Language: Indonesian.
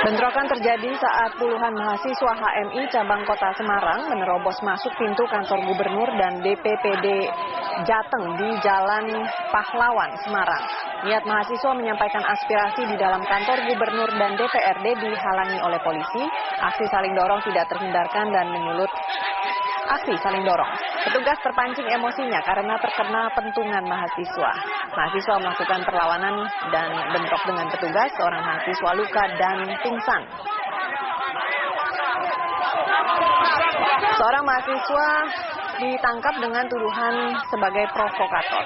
Bentrokan terjadi saat puluhan mahasiswa HMI cabang Kota Semarang menerobos masuk pintu kantor gubernur dan DPPD Jateng di Jalan Pahlawan, Semarang. Niat mahasiswa menyampaikan aspirasi di dalam kantor gubernur dan DPRD dihalangi oleh polisi. Aksi saling dorong tidak terhindarkan dan menyulut aksi saling dorong. Petugas terpancing emosinya karena terkena pentungan mahasiswa. Mahasiswa melakukan perlawanan dan bentrok dengan petugas, seorang mahasiswa luka dan pingsan. Seorang mahasiswa ditangkap dengan tuduhan sebagai provokator.